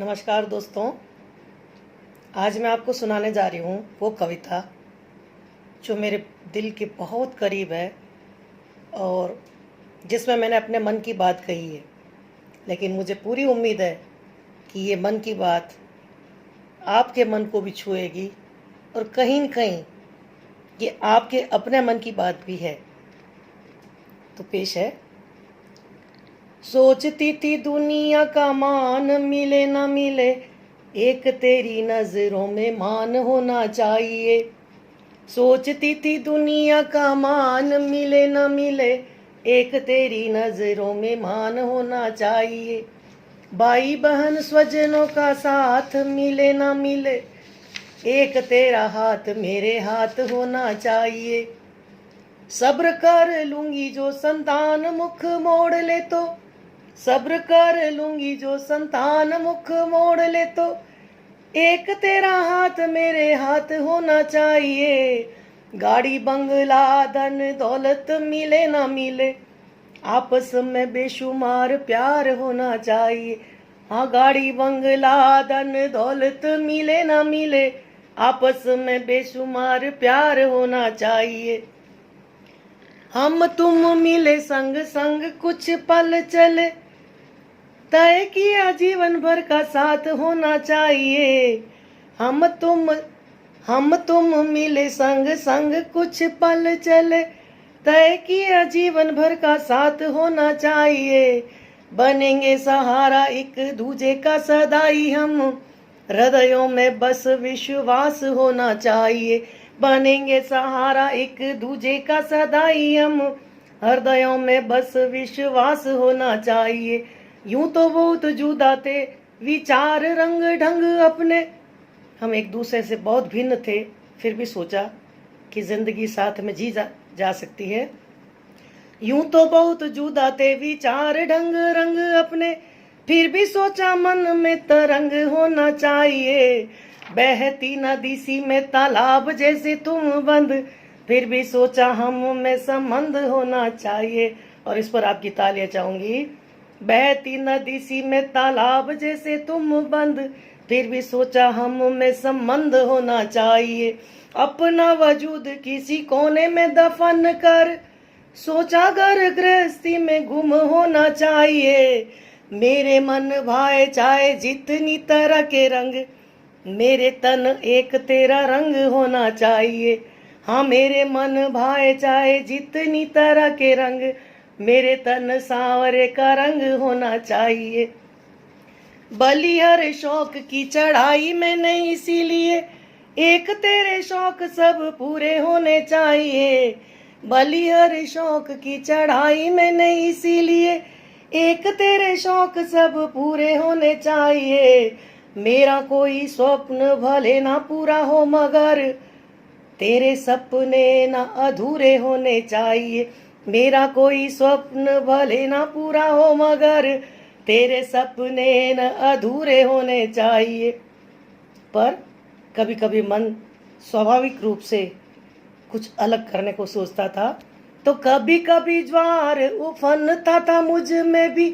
नमस्कार दोस्तों। आज मैं आपको सुनाने जा रही हूँ वो कविता जो मेरे दिल के बहुत करीब है और जिसमें मैंने अपने मन की बात कही है। लेकिन मुझे पूरी उम्मीद है कि ये मन की बात आपके मन को भी छुएगी और कहीं न कहीं ये आपके अपने मन की बात भी है। तो पेश है। सोचती थी दुनिया का मान मिले ना मिले, एक तेरी नजरों में मान होना चाहिए। सोचती थी दुनिया का मान मिले ना मिले, एक तेरी नजरों में मान होना चाहिए। भाई बहन स्वजनों का साथ मिले ना मिले, एक तेरा हाथ मेरे हाथ होना चाहिए। सब्र कर लूंगी जो संतान मुख मोड़ ले तो, सब्र कर लूंगी जो संतान मुख मोड़ ले तो, एक तेरा हाथ मेरे हाथ होना चाहिए। गाड़ी बंगला धन दौलत मिले ना मिले, आपस में बेशुमार प्यार होना चाहिए। हाँ, गाड़ी बंगला धन दौलत मिले ना मिले, आपस में बेशुमार प्यार होना चाहिए। हम तुम मिले संग संग कुछ पल चले, तय किया जीवन भर का साथ होना चाहिए। हम तुम मिले संग संग कुछ पल चले, तय किया जीवन भर का साथ होना चाहिए। बनेंगे सहारा एक दूजे का सदाई हम, हृदयों में बस विश्वास होना चाहिए। बनेंगे सहारा एक दूजे का सदाई हम, हृदयों में बस विश्वास होना चाहिए। यूं तो बहुत जुदा थे विचार रंग ढंग अपने, हम एक दूसरे से बहुत भिन्न थे, फिर भी सोचा कि जिंदगी साथ में जी जा सकती है। यूं तो बहुत जुदा थे विचार ढंग रंग अपने, फिर भी सोचा मन में तरंग होना चाहिए। बहती नदी सी में तालाब जैसे तुम बंद, फिर भी सोचा हम में संबंध होना चाहिए। और इस पर आपकी तालियां चाहूंगी। बहती नदी सी में तालाब जैसे तुम बंद, फिर भी सोचा हम में संबंध होना चाहिए। अपना वजूद किसी कोने में दफन कर, सोचा घर गृहस्थी में गुम होना चाहिए। मेरे मन भाए चाहे जितनी तरह के रंग, मेरे तन एक तेरा रंग होना चाहिए। हाँ, मेरे मन भाए चाहे जितनी तरह के रंग, मेरे तन सांवरे का रंग होना चाहिए। बलिहर शौक की चढ़ाई में नहीं, इसीलिए एक तेरे शौक सब पूरे होने चाहिए। बलिहर शौक की चढ़ाई में नहीं, इसीलिए एक तेरे शौक सब पूरे होने चाहिए। मेरा कोई स्वप्न भले ना पूरा हो, मगर तेरे सपने ना अधूरे होने चाहिए। मेरा कोई स्वप्न भले ना पूरा हो, मगर तेरे सपने न अधूरे होने चाहिए। पर कभी कभी मन स्वाभाविक रूप से कुछ अलग करने को सोचता था, तो कभी कभी ज्वार उफनता था मुझ में भी,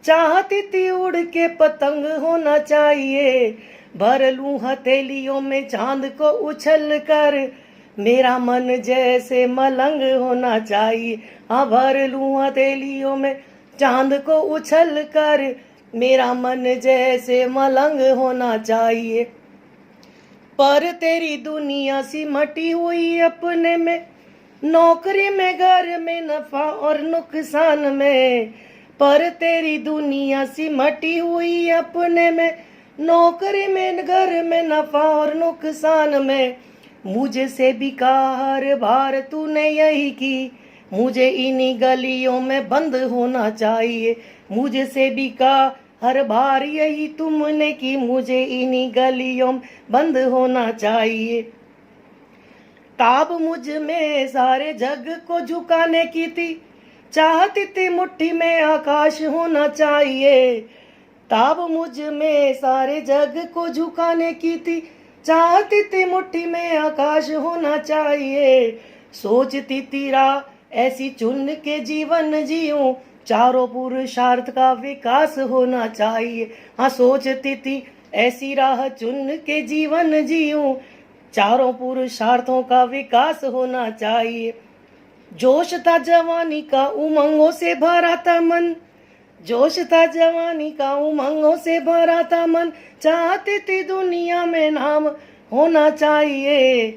चाहती थी उड़ के पतंग होना चाहिए। भर लूं हथेलियों में चांद को उछल कर, मेरा मन जैसे मलंग होना चाहिए। हाँ, भर लूं हथेलियों में चांद को उछल कर, मेरा मन जैसे मलंग होना चाहिए। पर तेरी दुनिया सिमटी हुई अपने में, नौकरी में घर में नफा और नुकसान में। पर तेरी दुनिया सिमटी हुई अपने में, नौकरी में घर में नफा और नुकसान में। मुझसे भी हर बार तूने यही की, मुझे इन्हीं गलियों में बंद होना चाहिए। मुझसे भी हर बार यही तुमने की, मुझे इन्हीं गलियों में बंद होना चाहिए। ताब मुझ में सारे जग को झुकाने की थी, चाहती थी मुट्ठी में आकाश होना चाहिए। ताब मुझ में सारे जग को झुकाने की थी, चाहती थी मुट्ठी में आकाश होना चाहिए। सोचती थी राह ऐसी चुन के जीवन जीऊं, चारों पुरुषार्थ का विकास होना चाहिए। हाँ, सोचती थी ऐसी राह चुन के जीवन जीऊं, चारों पुरुषार्थों का विकास होना चाहिए। जोश था जवानी का, उमंगों से भरा था मन, जोश था जवानी का, उमंगों से भरा था मन, चाहती थी दुनिया में नाम होना चाहिए।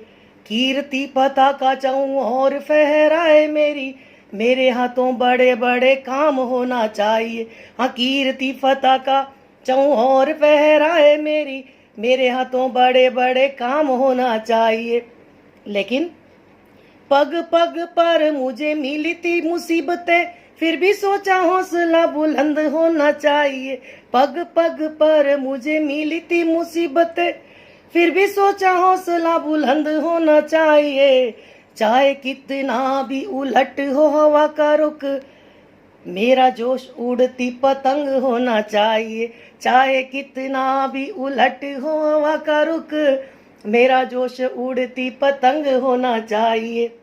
कीर्ति पताका चाहूं और फहराए मेरी, मेरे हाथों बड़े बड़े काम होना चाहिए। हाँ, कीर्ति पताका चाहूं और फहराए मेरी, मेरे हाथों बड़े बड़े काम होना चाहिए। लेकिन पग पग पर मुझे मिली थी मुसीबतें, फिर भी सोचा हौसला बुलंद होना चाहिए। पग पग पर मुझे मिली थी मुसीबतें, फिर भी सोचा हौसला बुलंद होना चाहिए। चाहे कितना भी उलट हो हवा का रुख, मेरा जोश उड़ती पतंग होना चाहिए। चाहे कितना भी उलट हो हवा का रुख, मेरा जोश उड़ती पतंग होना चाहिए।